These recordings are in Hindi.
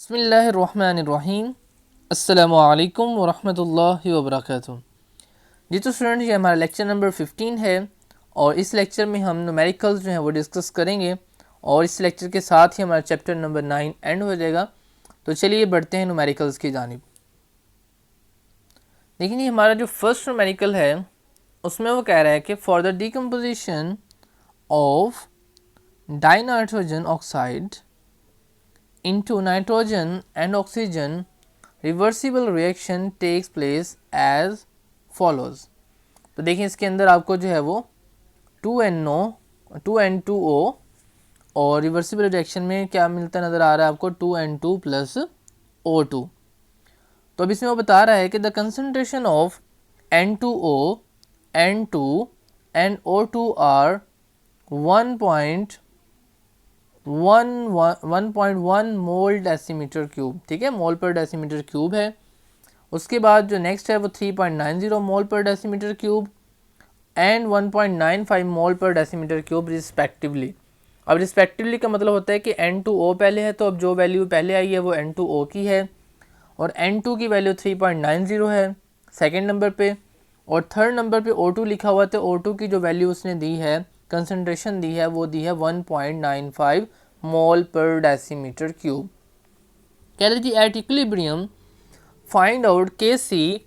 बिस्मिल्लाहिर्रहमानिर्रहीम। अस्सलामुअलैकुम वरहमतुल्लाहि वबरकातुहू। जी तो स्टूडेंट, ये हमारा लेक्चर नंबर 15 है और इस लेक्चर में हम न्यूमेरिकल्स जो हैं वो डिस्कस करेंगे और इस लेक्चर के साथ ही हमारा चैप्टर नंबर 9 एंड हो जाएगा। तो चलिए बढ़ते हैं न्यूमेरिकल्स की जानिब। देखिए हमारा जो फर्स्ट न्यूमेरिकल है उसमें वो कह रहा है कि for the decomposition of dinitrogen oxide into nitrogen and oxygen, reversible reaction takes place as follows। तो देखिए इसके अंदर आपको जो है वो 2N2O और रिवर्सिबल रिएक्शन में क्या मिलता नज़र आ रहा है आपको 2N2 प्लस O2। तो अब इसमें वो बता रहा है कि the concentration of N2O, N2 and O2 are 1.1 mole decimetre cube. ठीक है, मोल पर डेसीमीटर क्यूब है। उसके बाद जो नेक्स्ट है वो 3.90 मोल पर डेसीमीटर क्यूब एंड 1.95 मोल पर डेसीमीटर क्यूब रिस्पेक्टिवली। अब रिस्पेक्टिवली का मतलब होता है कि N2O पहले है, तो अब जो वैल्यू पहले आई है वो N2O की है और N2 की वैल्यू 3.90 है सेकेंड नंबर पे, और थर्ड नंबर पे O2 लिखा हुआ, तो O2 की जो वैल्यू उसने दी है, कंसनट्रेशन दी है, वो दी है 1.95 मोल पर डेसीमीटर क्यूब। कह रही थी at equilibrium find out Kc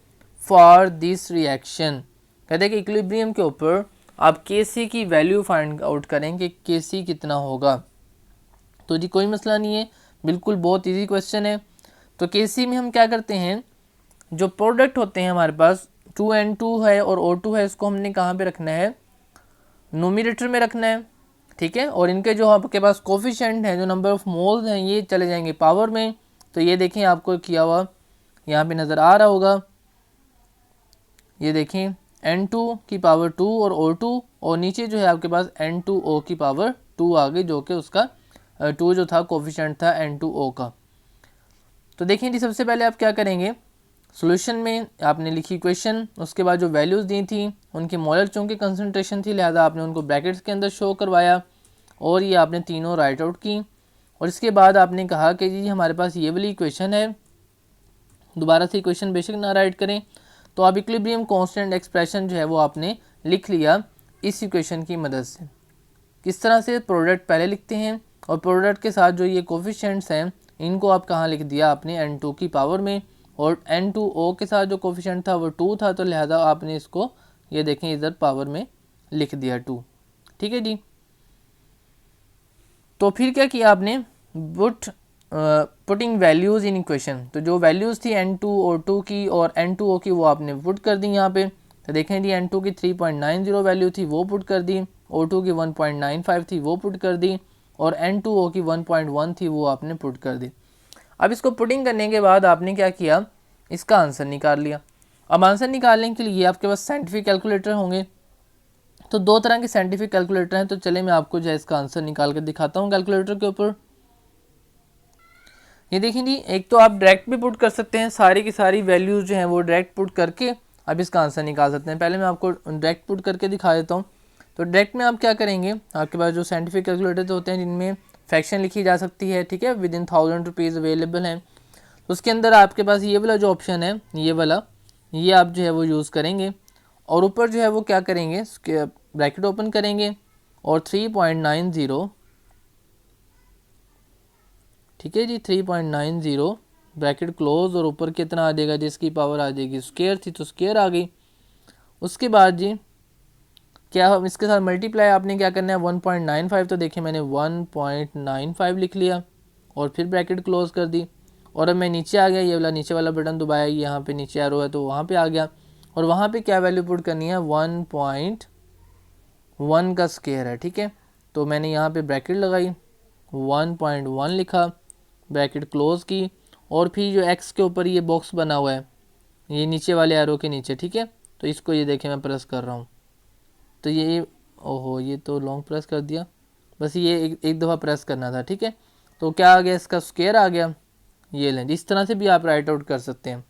for this reaction. कहते हैं कि इक्विलिब्रियम के ऊपर आप Kc की वैल्यू फाइंड आउट करें कि Kc कितना होगा। तो जी कोई मसला नहीं है, बिल्कुल बहुत इजी क्वेश्चन है। तो Kc में हम क्या करते हैं, जो प्रोडक्ट होते हैं हमारे पास 2N2 है और O2 है, इसको हमने कहाँ पे रखना है, नोमिनेटर में रखना है। ठीक है, और इनके जो आपके पास कोफिशिएंट हैं, जो नंबर ऑफ मोल्स हैं, ये चले जाएंगे पावर में। तो ये देखें आपको किया हुआ यहाँ पे नज़र आ रहा होगा, ये देखें N2 की पावर 2 और O2, और नीचे जो है आपके पास N2O की पावर 2 आ गई, जो कि उसका 2 जो था कोफिशिएंट था N2O का। तो देखें जी सबसे पहले आप क्या करेंगे, सॉल्यूशन में आपने लिखी इक्वेशन, उसके बाद जो वैल्यूज़ दी थी उनकी मोलर चूँकि कंसनट्रेशन थी, लिहाजा आपने उनको ब्रैकेट्स के अंदर शो करवाया और ये आपने तीनों राइट आउट की। और इसके बाद आपने कहा कि जी हमारे पास ये वाली इक्वेशन है, दोबारा से इक्वेशन बेशक ना राइट करें, तो आप इक्विलिब्रियम कांस्टेंट एक्सप्रेशन जो है वो आपने लिख लिया इस इक्वेशन की मदद से। किस तरह से, प्रोडक्ट पहले लिखते हैं और प्रोडक्ट के साथ जो ये कोफिशिएंट्स हैं इनको आप कहाँ लिख दिया आपने N2 की पावर में, और N2O के साथ जो कोफिशिएंट था वो 2 था, तो लिहाजा आपने इसको ये देखें इधर पावर में लिख दिया 2। ठीक है जी, तो फिर क्या किया आपने, पुटिंग वैल्यूज़ इन इक्वेशन। तो जो वैल्यूज़ थी N2O2 की और N2O की वो आपने पुट कर दी यहाँ पे। तो देखें जी N2 की 3.90 वैल्यू थी वो पुट कर दी, O2 की 1.95 थी वो पुट कर दी, और N2O की 1.1 थी वो आपने पुट कर दी। अब इसको पुटिंग करने के बाद आपने क्या किया, इसका आंसर निकाल लिया। अब आंसर निकालने के लिए आपके पास साइंटिफिक कैलकुलेटर होंगे, तो दो तरह के साइंटिफिक कैलकुलेटर हैं। तो चले मैं आपको जो है इसका आंसर निकाल कर दिखाता हूँ कैलकुलेटर के ऊपर। ये देखिए जी, एक तो आप डायरेक्ट भी पुट कर सकते हैं, सारी की सारी वैल्यूज़ जो हैं वो डायरेक्ट पुट करके अब इसका आंसर निकाल सकते हैं। पहले मैं आपको डायरेक्ट पुट करके दिखा देता हूँ। तो डायरेक्ट में आप क्या करेंगे, आपके पास जो साइंटिफिक कैलकुलेटर तो होते हैं जिनमें फ्रैक्शन लिखी जा सकती है, ठीक है, विद इन 1000 रुपीज़ अवेलेबल हैं। तो उसके अंदर आपके पास ये वाला जो ऑप्शन है, ये वाला, ये आप जो है वो यूज़ करेंगे और ऊपर जो है वो क्या करेंगे, ब्रैकेट ओपन करेंगे और 3.90, ठीक है जी, 3.90 ब्रैकेट क्लोज, और ऊपर कितना आ जाएगा, जिसकी पावर आ जाएगी स्क्वायर थी तो स्क्वायर आ गई। उसके बाद जी क्या हम इसके साथ मल्टीप्लाई आपने क्या करना है 1.95, तो देखिए मैंने 1.95 लिख लिया और फिर ब्रैकेट क्लोज कर दी, और अब मैं नीचे आ गया, ये वाला नीचे वाला बटन दबाया, यहाँ पे नीचे एरो है तो वहाँ पे आ गया, और वहाँ पे क्या वैल्यू पुट करनी है 1.1 का स्क्वायर है। ठीक है, तो मैंने यहाँ पे ब्रैकेट लगाई, 1.1 लिखा, ब्रैकेट क्लोज की, और फिर जो x के ऊपर ये बॉक्स बना हुआ है ये नीचे वाले एरो के नीचे, ठीक है, तो इसको ये देखें मैं प्रेस कर रहा हूँ, तो ये ओहो ये तो लॉन्ग प्रेस कर दिया, बस ये एक दफ़ा प्रेस करना था। ठीक है, तो क्या आ गया, इसका स्क्वायर आ गया। ये लें, इस तरह से भी आप राइट आउट कर सकते हैं।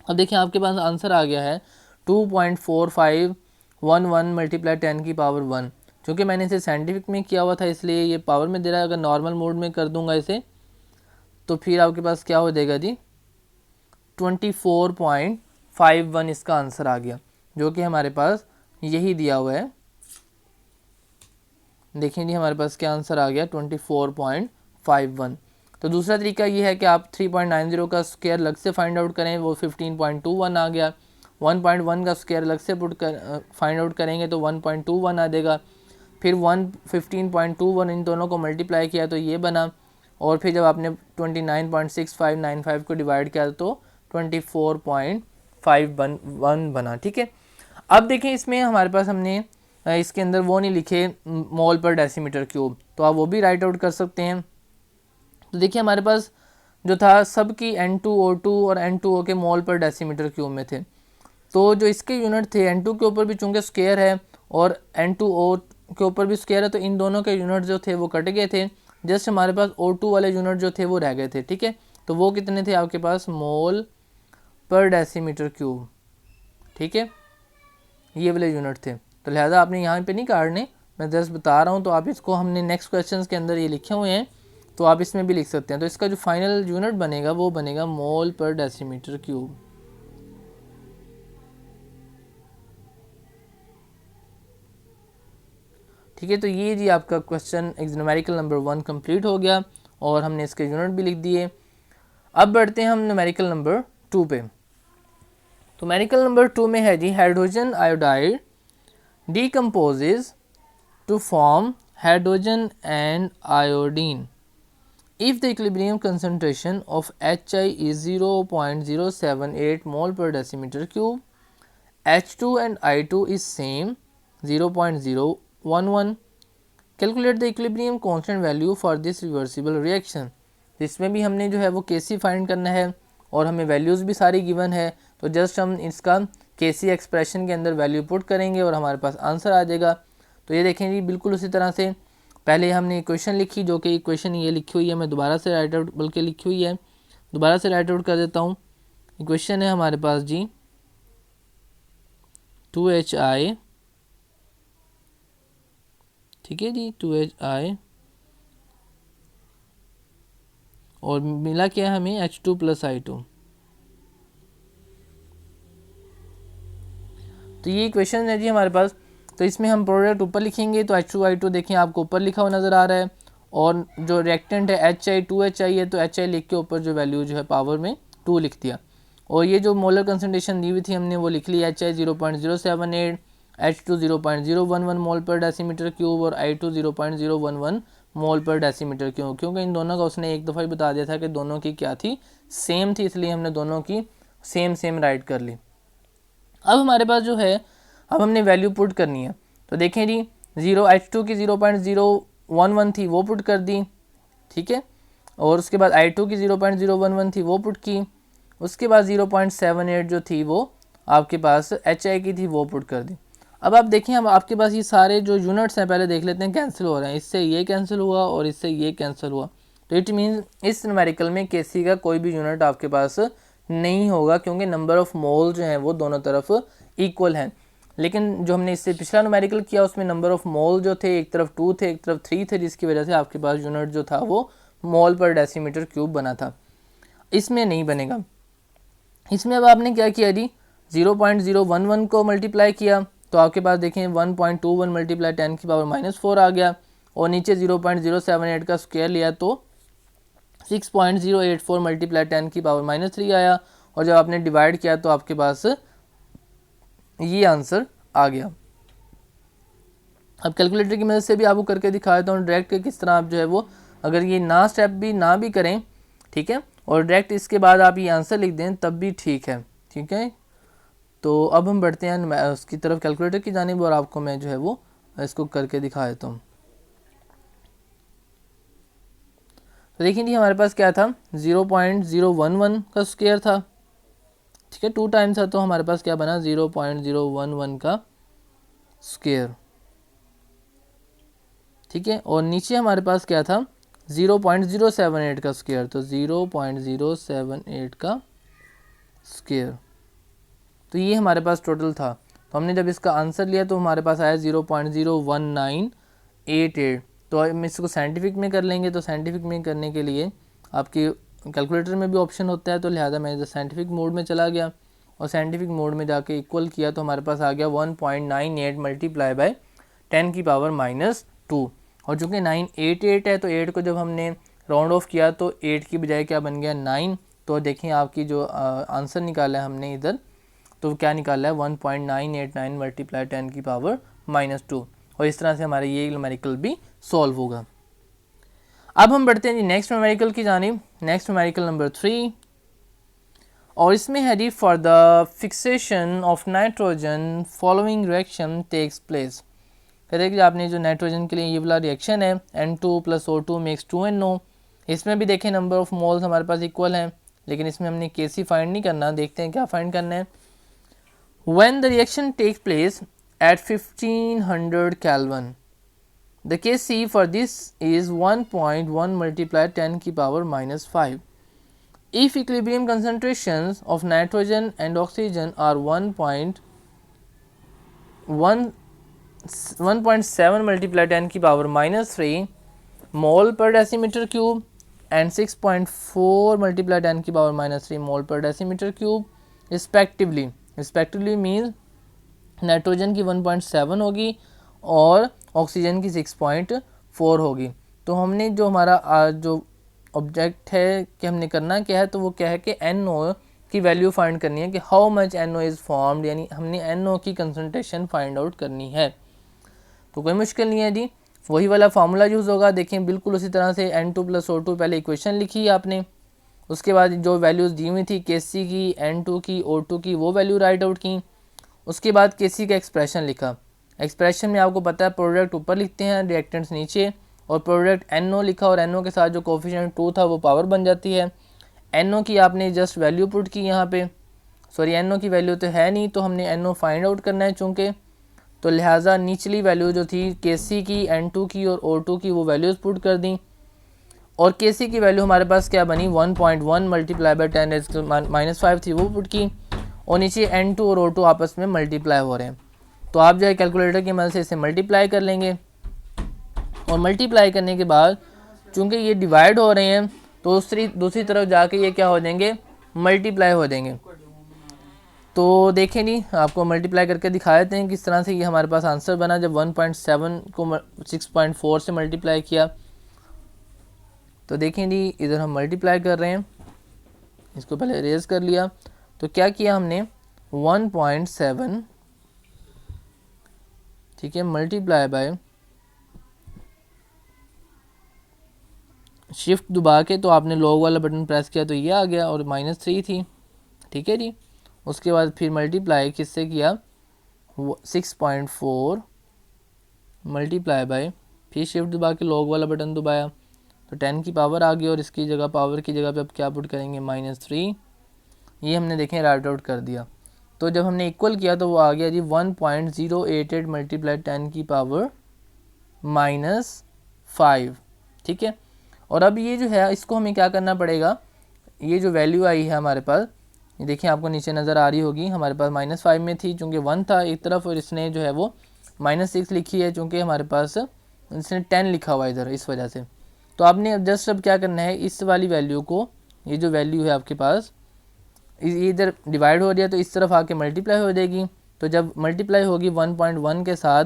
अब देखिए आपके पास आंसर आ गया है 2.4511 मल्टीप्लाई 10 की पावर 1। चूँकि मैंने इसे साइंटिफिक में किया हुआ था इसलिए ये पावर में दे रहा है, अगर नॉर्मल मोड में कर दूंगा इसे तो फिर आपके पास क्या हो जाएगा जी 24.51 इसका आंसर आ गया, जो कि हमारे पास यही दिया हुआ है। देखें जी हमारे पास क्या आंसर आ गया 24.51। तो दूसरा तरीका ये है कि आप 3.90 का स्क्वायर अलग से फाइंड आउट करें, वो 15.21 आ गया। 1.1 का स्क्वायर अलग से पुट कर फाइंड आउट करेंगे तो 1.21 आ जाएगा। फिर 15.21 इन दोनों को मल्टीप्लाई किया तो ये बना, और फिर जब आपने 29.6595 को डिवाइड किया तो 24.51 बना। ठीक है, अब देखें इसमें हमारे पास हमने इसके अंदर वो नहीं लिखे मोल पर डेसीमीटर क्यूब, तो आप वो भी राइट आउट कर सकते हैं। तो देखिए हमारे पास जो था सबकी N2O2 और N2O के मोल पर डेसीमीटर क्यूब में थे, तो जो इसके यूनिट थे N2 के ऊपर भी चूँकि स्क्वायर है और N2O के ऊपर भी स्क्वायर है, तो इन दोनों के यूनिट जो थे वो कट गए थे। जस्ट हमारे पास O2 वाले यूनिट जो थे वो रह गए थे। ठीक है, तो वो कितने थे आपके पास मोल पर डेसीमीटर क्यूब। ठीक है, ये वाले यूनिट थे, तो लिहाजा आपने यहाँ पे नहीं काटने, मैं जस्ट बता रहा हूँ। तो आप इसको हमने नेक्स्ट क्वेश्चन के अंदर ये लिखे हुए हैं, तो आप इसमें भी लिख सकते हैं। तो इसका जो फाइनल यूनिट बनेगा वो बनेगा मोल पर डेसीमीटर क्यूब। ठीक है, तो ये जी आपका क्वेश्चन न्यूमेरिकल नंबर 1 कंप्लीट हो गया और हमने इसके यूनिट भी लिख दिए। अब बढ़ते हैं हम न्यूमेरिकल नंबर 2 पे। तो न्यूमेरिकल नंबर 2 में है जी hydrogen iodide decomposes to form hydrogen and iodine if the equilibrium concentration of HI is 0.078 mole per decimeter cube, H2 and I2 is same 0.011. Calculate the equilibrium constant value for this reversible reaction. इसमें भी हमने जो है वो Kc फाइंड करना है और हमें वैल्यूज़ भी सारी गिवन है, तो जस्ट हम इसका Kc एक्सप्रेशन के अंदर वैल्यू पुट करेंगे और हमारे पास आंसर आ जाएगा। तो ये देखें जी बिल्कुल उसी तरह से पहले हमने इक्वेशन लिखी, जो कि इक्वेशन ये लिखी हुई है, मैं दोबारा से राइट आउट बल्कि लिखी हुई है, दोबारा से राइट आउट कर देता हूँ। इक्वेशन है हमारे पास जी 2HI, ठीक है जी 2HI, और मिला क्या हमें H2 + I2। तो ये इक्वेशन है जी हमारे पास। तो इसमें हम प्रोडक्ट ऊपर लिखेंगे तो H2I2 देखें आपको ऊपर लिखा हुआ नज़र आ रहा है, और जो रिएक्टेंट है HI 2HI है, तो HI लिख के ऊपर जो वैल्यू जो है पावर में 2 लिख दिया, और ये जो मोलर कंसंट्रेशन दी हुई थी हमने वो लिख ली HI 0.078, H2 0.011 मोल पर डेसीमीटर क्यूब और I2 0.011 मोल पर डेसीमीटर क्यूब, क्योंकि इन दोनों का उसने एक दफ़ा ही बता दिया था कि दोनों की क्या थी, सेम थी, इसलिए हमने दोनों की सेम राइट कर ली। अब हमारे पास जो है अब हमने वैल्यू पुट करनी है, तो देखें जी H2 की 0.011 थी वो पुट कर दी। ठीक है, और उसके बाद I2 की 0.011 थी वो पुट की, उसके बाद 0.78 जो थी वो आपके पास HI की थी वो पुट कर दी। अब आप देखें अब आपके पास ये सारे जो यूनिट्स हैं पहले देख लेते हैं कैंसिल हो रहे हैं, इससे ये कैंसिल हुआ और इससे ये कैंसिल हुआ, तो इट मीन्स इस न्यूमेरिकल में Kc का कोई भी यूनिट आपके पास नहीं होगा, क्योंकि नंबर ऑफ़ मोल जो हैं वो दोनों तरफ इक्वल हैं। लेकिन जो हमने इससे पिछला न्यूमेरिकल किया उसमें नंबर ऑफ़ मोल जो थे एक तरफ 2 थे एक तरफ 3 थे, जिसकी वजह से आपके पास यूनिट जो था वो मोल पर डेसीमीटर क्यूब बना था। इसमें नहीं बनेगा। इसमें अब आपने क्या किया जी 0.011 को मल्टीप्लाई किया, तो आपके पास देखें 1.21 मल्टीप्लाई 10⁻⁻4 आ गया, और नीचे 0.078 का स्क्वायर लिया तो 6.084 मल्टीप्लाई 10⁻³ आया, और जब आपने डिवाइड किया तो आपके पास ये आंसर आ गया। अब कैलकुलेटर की मदद से भी आपको करके दिखा देता हूँ डायरेक्ट के किस तरह आप जो है वो अगर ये स्टेप भी ना भी करें, ठीक है, और डायरेक्ट इसके बाद आप ये आंसर लिख दें तब भी ठीक है। ठीक है, तो अब हम बढ़ते हैं उसकी तरफ कैलकुलेटर की जानिब, और आपको मैं जो है वो इसको करके दिखा देता हूँ। तो देखिए जी हमारे पास क्या था 0.011 का स्क्वायर था, ठीक है 2 टाइम्स था, तो हमारे पास क्या बना 0.011 का स्क्वायर। ठीक है, और नीचे हमारे पास क्या था 0.078 का स्क्वायर, तो 0.078 का स्क्वायर। तो ये हमारे पास टोटल था। तो हमने जब इसका आंसर लिया तो हमारे पास आया 0.01988। तो हम इसको साइंटिफिक में कर लेंगे, तो साइंटिफिक में करने के लिए आपकी कैलकुलेटर में भी ऑप्शन होता है, तो लिहाजा मैं इधर साइंटिफिक मोड में चला गया और साइंटिफिक मोड में जाके इक्वल किया तो हमारे पास आ गया 1.98 मल्टीप्लाई बाय 10 की पावर -2। और चूँकि 988 है तो 8 को जब हमने राउंड ऑफ किया तो 8 की बजाय क्या बन गया 9। तो देखिए आपकी जो आंसर निकाला है हमने इधर, तो क्या निकाला है 1.989 मल्टीप्लाई 10 की पावर -2। और इस तरह से हमारा ये न्यूमेरिकल भी सॉल्व होगा। अब हम बढ़ते हैं जी नेक्स्ट न्यूमेरिकल की जानिब। नेक्स्ट न्यूमेरिकल नंबर 3 और इसमें है जी for the fixation of nitrogen following reaction takes place. कहते हैं कि आपने जो नाइट्रोजन के लिए ये वाला रिएक्शन है N2 + O2 मेक्स 2NO, इसमें भी देखें नंबर ऑफ मोल्स हमारे पास इक्वल हैं, लेकिन इसमें हमने Kc फाइंड नहीं करना। देखते हैं क्या फाइंड करना है। When the reaction takes place at 1500 kelvin the Kc for this is 1.1 multiplied 10 की power -5. If equilibrium concentrations of nitrogen and oxygen are 1.7 multiplied 10 की power -3 mole per decimeter cube and 6.4 multiplied 10 की power -3 mole per decimeter cube respectively. Respectively means nitrogen की 1.7 होगी और ऑक्सीजन की 6.4 होगी। तो हमने जो हमारा जो ऑब्जेक्ट है कि हमने करना क्या है, तो वो क्या है कि NO की वैल्यू फाइंड करनी है कि how much NO is formed, यानी हमने NO की कंसनट्रेशन फाइंड आउट करनी है। तो कोई मुश्किल नहीं है जी, वही वाला फार्मूला यूज़ होगा। देखें बिल्कुल उसी तरह से N2 + O2 पहले इक्वेशन लिखी है आपने, उसके बाद जो वैल्यूज़ दी हुई थी Kc की, N2 की, O2 की, वो वैल्यू राइट आउट की। उसके बाद Kc का एक्सप्रेशन लिखा। एक्सप्रेशन में आपको पता है प्रोडक्ट ऊपर लिखते हैं, रिएक्टेंट्स नीचे, और प्रोडक्ट NO लिखा और NO के साथ जो कोफिशिएंट 2 था वो पावर बन जाती है। NO की आपने जस्ट वैल्यू पुट की यहाँ पे, सॉरी NO की वैल्यू तो है नहीं, तो हमने NO फाइंड आउट करना है चूँकि, तो लिहाजा निचली वैल्यू जो थी Kc की, N2 की और O2 की वो वैल्यूज़ पुट कर दी। और Kc की वैल्यू हमारे पास क्या बनी 1.1 मल्टीप्लाई बाय 10⁻⁵ थी, वो पुट की, और नीचे N2 और O2 आपस में मल्टीप्लाई हो रहे हैं। तो आप जो है कैलकुलेटर की मदद से इसे मल्टीप्लाई कर लेंगे, और मल्टीप्लाई करने के बाद चूंकि ये डिवाइड हो रहे हैं तो दूसरी तरफ जाके ये क्या हो जाएंगे, मल्टीप्लाई हो जाएंगे। तो देखें नहीं, आपको मल्टीप्लाई करके दिखा देते हैं किस तरह से ये हमारे पास आंसर बना। जब 1.7 को 6.4 से मल्टीप्लाई किया तो देखें जी इधर हम मल्टीप्लाई कर रहे हैं, इसको पहले रेज कर लिया, तो क्या किया हमने 1.7 ठीक है मल्टीप्लाई बाय शिफ्ट दबा के, तो आपने लॉग वाला बटन प्रेस किया तो ये आ गया और -3 थी, ठीक है जी। उसके बाद फिर मल्टीप्लाई किससे किया 6.4 मल्टीप्लाई बाय, फिर शिफ्ट दबा के लॉग वाला बटन दबाया तो 10 की पावर आ गई, और इसकी जगह पावर की जगह पे अब क्या पुट करेंगे -3। ये हमने देखें राइट आउट कर दिया। तो जब हमने इक्वल किया तो वो आ गया जी 1.088 मल्टीप्लाई 10 की पावर -5, ठीक है। और अब ये जो है इसको हमें क्या करना पड़ेगा, ये जो वैल्यू आई है हमारे पास, ये देखिए आपको नीचे नज़र आ रही होगी, हमारे पास -5 में थी चूँकि 1 था एक तरफ, और इसने जो है वो -6 लिखी है चूँकि हमारे पास इसने 10 लिखा हुआ इधर, इस वजह से। तो आपने अब जस्ट अब क्या करना है, इस वाली वैल्यू को, ये जो वैल्यू है आपके पास इधर डिवाइड हो रही है तो इस तरफ आके मल्टीप्लाई हो जाएगी। तो जब मल्टीप्लाई होगी 1.1 के साथ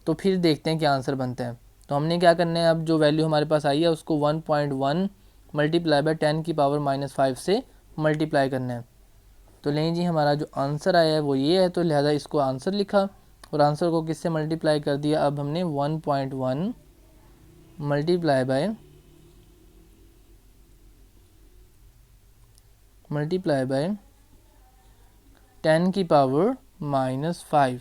तो फिर देखते हैं क्या आंसर बनता है। तो हमने क्या करना है, अब जो वैल्यू हमारे पास आई है उसको 1.1 मल्टीप्लाई बाय 10 की पावर -5 से मल्टीप्लाई करना है। तो लें जी हमारा जो आंसर आया है वो ये है, तो लिहाजा इसको आंसर लिखा और आंसर को किससे मल्टीप्लाई कर दिया। अब हमने 1.1 मल्टीप्लाई बाय 10 की पावर -5।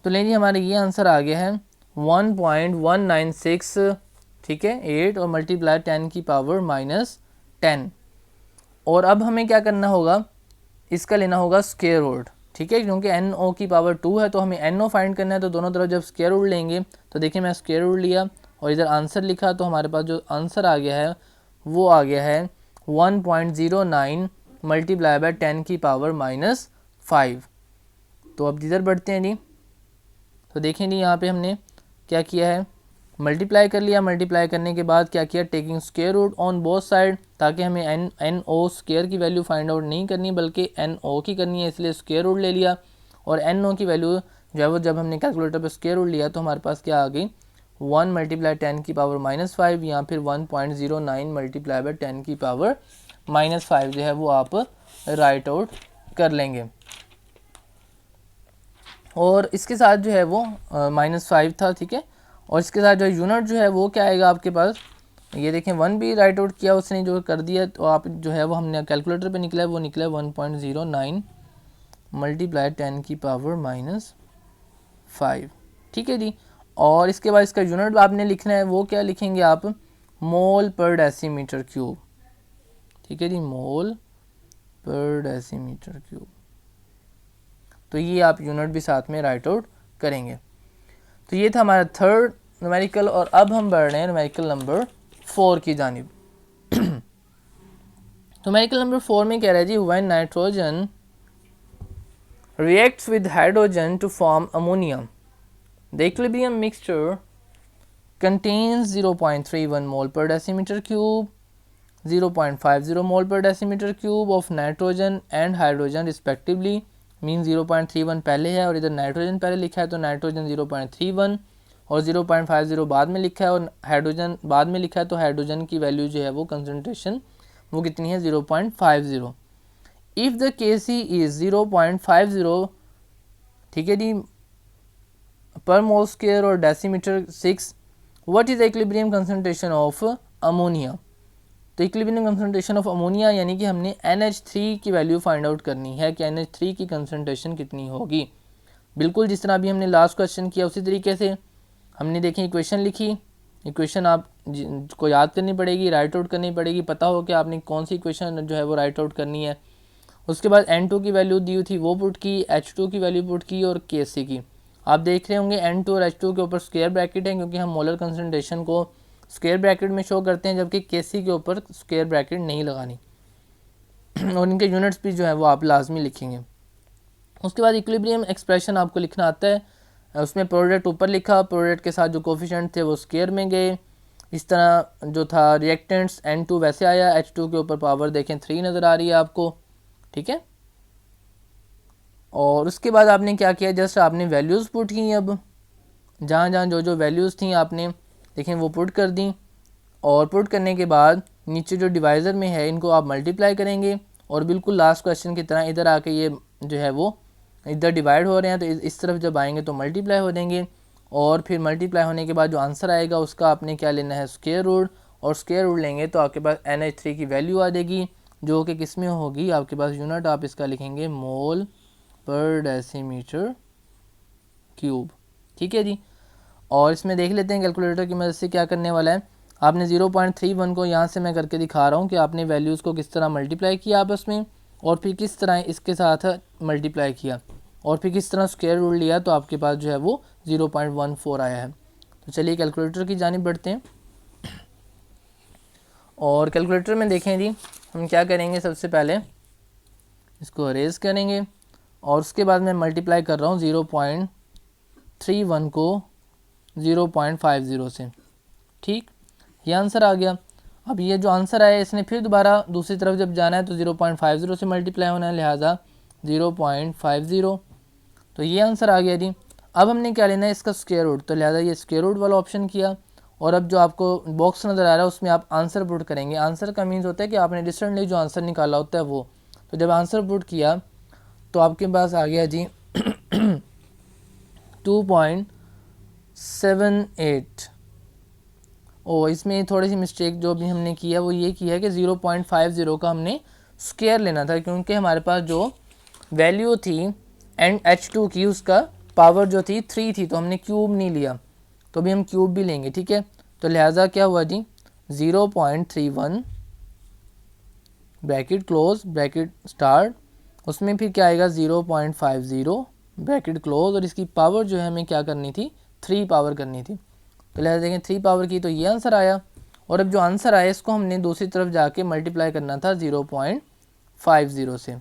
तो लेंगे हमारे ये आंसर आ गया है 1.196, ठीक है 8 और मल्टीप्लाई 10 की पावर -10। और अब हमें क्या करना होगा, इसका लेना होगा स्क्वायर रूट, ठीक है, क्योंकि NO की पावर 2 है तो हमें NO फाइंड करना है। तो दोनों तरफ जब स्क्वायर रूट लेंगे तो देखिए मैं स्क्वायर रूट लिया और इधर आंसर लिखा, तो हमारे पास जो आंसर आ गया है वो आ गया है 1.09 मल्टीप्लाई बाय 10 की पावर -5। तो अब इधर बढ़ते हैं जी, तो देखें जी यहाँ पे हमने क्या किया है, मल्टीप्लाई कर लिया। मल्टीप्लाई करने के बाद क्या किया, taking square root on both side, ताकि हमें एन ओ स्क्वायर की वैल्यू फाइंड आउट नहीं करनी बल्कि एन ओ की करनी है, इसलिए स्क्वायर रूट ले लिया। और एन ओ की वैल्यू जो है वो जब हमने कैलकुलेटर पर स्क्वायर रूट लिया तो हमारे पास क्या आ गई, 1 मल्टीप्लाई 10⁻⁵ या फिर 1.09 मल्टीप्लाई बाय 10⁻⁵ जो है वो आप राइट आउट कर लेंगे। और इसके साथ जो है वो -5 था, ठीक है। और इसके साथ जो यूनिट जो है वो क्या आएगा आपके पास, ये देखें 1 भी राइट आउट किया उसने जो कर दिया, तो आप जो है वो हमने कैलकुलेटर पे निकला है वो निकला है 1.09 मल्टीप्लाई 10⁻⁵, ठीक है जी। और इसके बाद इसका यूनिट आपने लिखना है, वो क्या लिखेंगे आप, मोल पर डेसीमीटर क्यूब, ठीक है जी, मोल पर डेसीमीटर क्यूब। तो ये आप यूनिट भी साथ में राइट आउट करेंगे। तो ये था हमारा थर्ड न्यूमेरिकल। और अब हम बढ़ रहे हैं न्यूमेरिकल नंबर 4 की जानिब। न्यूमेरिकल नंबर 4 में कह रहा है जी, when nitrogen reacts with hydrogen to form ammonia, the equilibrium mixture contains 0.31 mole per decimeter cube, 0.50 mole per decimeter cube of nitrogen and hydrogen respectively, mean 0.31 पहले है और इधर नाइट्रोजन पहले लिखा है तो नाइट्रोजन 0.31 और 0.50 बाद में लिखा है और हाइड्रोजन बाद में लिखा है, तो हाइड्रोजन की वैल्यू जो है वो कंसनट्रेशन वो कितनी है, 0.50। इफ़ द Kc इज़ 0.50, ठीक है जी, पर मोल स्क्वायर और decimetre 6, what is equilibrium concentration of ammonia. तो इक्विलिब्रियम कंसंट्रेशन ऑफ अमोनिया यानी कि हमने NH3 की वैल्यू फाइंड आउट करनी है कि NH3 की कंसंट्रेशन कितनी होगी। बिल्कुल जिस तरह अभी हमने लास्ट क्वेश्चन किया उसी तरीके से हमने देखें इक्वेशन लिखी, इक्वेशन आप को याद करनी पड़ेगी, राइट आउट करनी पड़ेगी, पता हो कि आपने कौन सी इक्वेशन जो है वो राइट आउट करनी है। उसके बाद N2 की वैल्यू दी हुई थी वो पुट की, H2 की वैल्यू पुट की और Kc की। आप देख रहे होंगे N2 और H2 के ऊपर स्क्वायर ब्रैकेट है क्योंकि हम मोलर कंसंट्रेशन को स्क्वायर ब्रैकेट में शो करते हैं, जबकि Kc के ऊपर स्क्वायर ब्रैकेट नहीं लगानी। और इनके यूनिट्स भी जो है वो आप लाजमी लिखेंगे। उसके बाद इक्विलिब्रियम एक्सप्रेशन आपको लिखना आता है, उसमें प्रोडक्ट ऊपर लिखा, प्रोडक्ट के साथ जो कोफिशिएंट थे वो स्क्वायर में गए। इस तरह जो था रिएक्टेंट्स N2 वैसे आया, H2 के ऊपर पावर देखें 3 नज़र आ रही है आपको, ठीक है। और उसके बाद आपने क्या किया, जस्ट आपने वैल्यूज़ पुट की। अब जहाँ जहाँ जो जो वैल्यूज़ थी आपने देखें वो पुट कर दी, और पुट करने के बाद नीचे जो डिवाइज़र में है इनको आप मल्टीप्लाई करेंगे और बिल्कुल लास्ट क्वेश्चन की तरह इधर आके ये जो है वो इधर डिवाइड हो रहे हैं, तो इस तरफ जब आएंगे तो मल्टीप्लाई हो देंगे। और फिर मल्टीप्लाई होने के बाद जो आंसर आएगा उसका आपने क्या लेना है, स्क्वायर रूट, और स्क्वायर रूट लेंगे तो आपके पास NH3 की वैल्यू आ जाएगी जो कि किस में होगी, आपके पास यूनिट आप इसका लिखेंगे मोल पर डेसीमीटर क्यूब, ठीक है जी। और इसमें देख लेते हैं कैलकुलेटर की मदद से क्या करने वाला है। आपने 0.31 को यहाँ से मैं करके दिखा रहा हूँ कि आपने वैल्यूज़ को किस तरह मल्टीप्लाई किया आपस में, और फिर किस तरह इसके साथ मल्टीप्लाई किया, और फिर किस तरह स्क्वायर रूट लिया, तो आपके पास जो है वो 0.14 आया है। तो चलिए कैलकुलेटर की जानिब बढ़ते हैं। और कैलकुलेटर में देखें जी हम क्या करेंगे, सबसे पहले इसको अरेज करेंगे और उसके बाद मैं मल्टीप्लाई कर रहा हूँ 0.31 को 0.50 से, ठीक, ये आंसर आ गया। अब ये जो आंसर आया इसने फिर दोबारा दूसरी तरफ जब जाना है तो 0.50 से मल्टीप्लाई होना है, लिहाजा 0.50, तो ये आंसर आ गया जी। अब हमने क्या लेना है, इसका स्क्वायर रूट, तो लिहाजा ये स्क्वायर रूट वाला ऑप्शन किया। और अब जो आपको बॉक्स नज़र आ रहा है उसमें आप आंसर पुट करेंगे। आंसर का मीन्स होता है कि आपने डिस्टेंटली जो आंसर निकाला होता है वो, तो जब आंसर पुट किया तो आपके पास आ गया जी 2.78। और इसमें थोड़ी सी मिस्टेक जो भी हमने किया वो ये किया है कि 0.50 का हमने स्क्वायर लेना था, क्योंकि हमारे पास जो वैल्यू थी एंड H2 की उसका पावर जो थी 3 थी, तो हमने क्यूब नहीं लिया, तो अभी हम क्यूब भी लेंगे, ठीक है। तो लिहाजा क्या हुआ जी 0.31 ब्रैकेट क्लोज ब्रैकेट स्टार्ट, उसमें फिर क्या आएगा 0.50 ब्रैकेट क्लोज, और इसकी पावर जो है हमें क्या करनी थी, 3 पावर करनी थी। तो लिहाजा देखें 3 पावर की, तो ये आंसर आया। और अब जो आंसर आया इसको हमने दूसरी तरफ जाके मल्टीप्लाई करना था 0.50 से,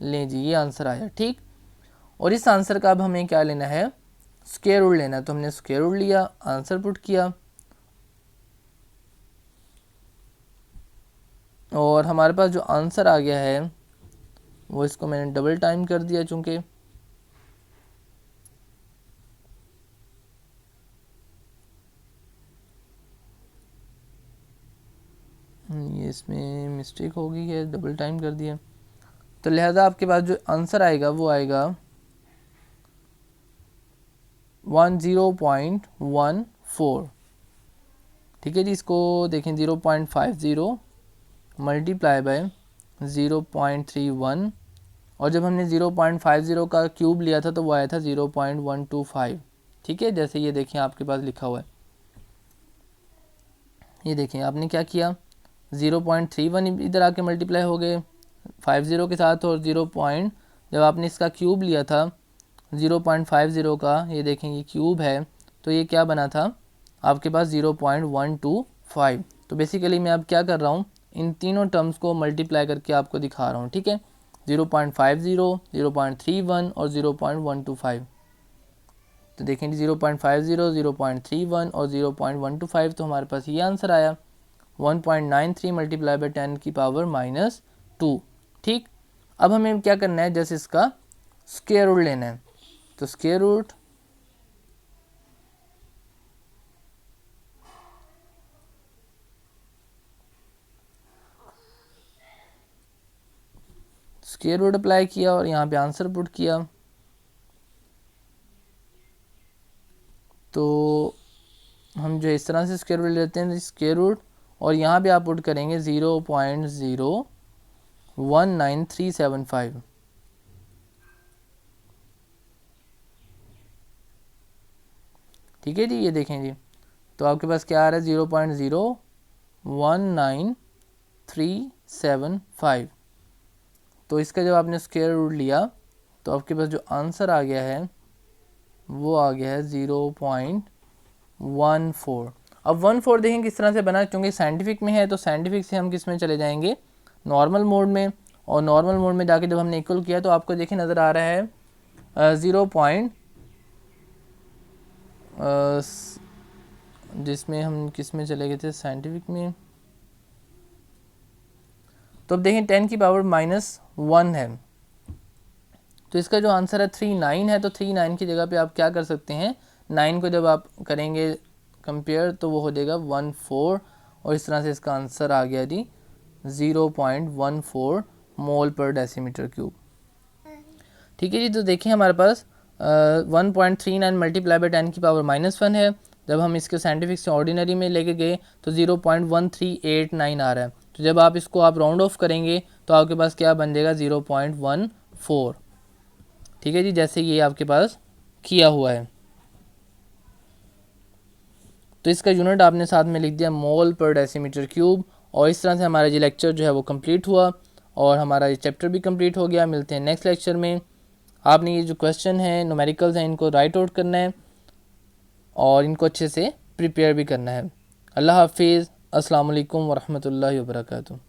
लें जी ये आंसर आया, ठीक। और इस आंसर का अब हमें क्या लेना है, स्क्वायर रूट लेना है, तो हमने स्क्वायर रूट लिया, आंसर पुट किया, और हमारे पास जो आंसर आ गया है वो, इसको मैंने डबल टाइम कर दिया चूँकि ये इसमें मिस्टेक हो गई है, डबल टाइम कर दिया। तो लिहाजा आपके पास जो आंसर आएगा वो आएगा 10.14। ठीक है जी, इसको देखें 0.50 मल्टीप्लाई बाय 0.31, और जब हमने 0.50 का क्यूब लिया था तो वो आया था 0.125। ठीक है, जैसे ये देखें आपके पास लिखा हुआ है, ये देखें आपने क्या किया, 0.31 इधर आके मल्टीप्लाई हो गए 50 के साथ, और जब आपने इसका क्यूब लिया था 0.50 का, ये देखें ये क्यूब है, तो ये क्या बना था आपके पास 0.125। तो बेसिकली मैं अब क्या कर रहा हूँ, इन तीनों टर्म्स को मल्टीप्लाई करके आपको दिखा रहा हूँ। ठीक है, 0.50, 0.31 और 0.125। तो देखें 0.50, 0.31 और 0.125, तो हमारे पास ये आंसर आया 1.93 मल्टीप्लाई बाई 10 की पावर -2। ठीक, अब हमें क्या करना है, जैसे इसका स्क्वायर रूट लेना है। तो स्क्वायर रूट अप्लाई किया और यहाँ पे आंसर पुट किया, तो हम जो इस तरह से स्क्वायर रूट लेते हैं स्क्वायर रूट, और यहाँ पे आप पुट करेंगे 0.019375। ठीक है जी, ये देखें जी, तो आपके पास क्या आ रहा है 0.019375। तो इसका जब आपने स्क्वायर रूट लिया तो आपके पास जो आंसर आ गया है वो आ गया है 0.14। अब 14 देखें किस तरह से बना, क्योंकि साइंटिफिक में है तो साइंटिफिक से हम किस में चले जाएंगे, नॉर्मल मोड में, और नॉर्मल मोड में जाके जब हमने इक्वल किया तो आपको देखें नज़र आ रहा है 0. जिसमें हम किस में चले गए थे, साइंटिफिक में। तो अब देखें 10 की पावर -1 है, तो इसका जो आंसर है 39 है। तो 39 की जगह पे आप क्या कर सकते हैं, 9 को जब आप करेंगे कंपेयर तो वो हो जाएगा 14, और इस तरह से इसका आंसर आ गया जी 0.14 मोल पर डेसीमीटर क्यूब। ठीक है जी, तो देखें हमारे पास 1.39 मल्टीप्लाई बाई 10 की पावर -1 है। जब हम इसके साइंटिफिक से ऑर्डिनरी में लेके गए तो 0.1389 आ रहा है। तो जब आप इसको राउंड ऑफ करेंगे तो आपके पास क्या बन जाएगा 0.14। ठीक है जी, जैसे ये आपके पास किया हुआ है। तो इसका यूनिट आपने साथ में लिख दिया मोल पर डेसीमीटर क्यूब। और इस तरह से हमारा ये लेक्चर जो है वो कंप्लीट हुआ और हमारा ये चैप्टर भी कंप्लीट हो गया। मिलते हैं नेक्स्ट लेक्चर में। आपने ये जो क्वेश्चन है न्यूमेरिकल्स हैं इनको राइट आउट करना है और इनको अच्छे से प्रिपेयर भी करना है। अल्लाह हाफिज़। अस्सलाम वालेकुम वरहमतुल्लाहि वबरकातुहू।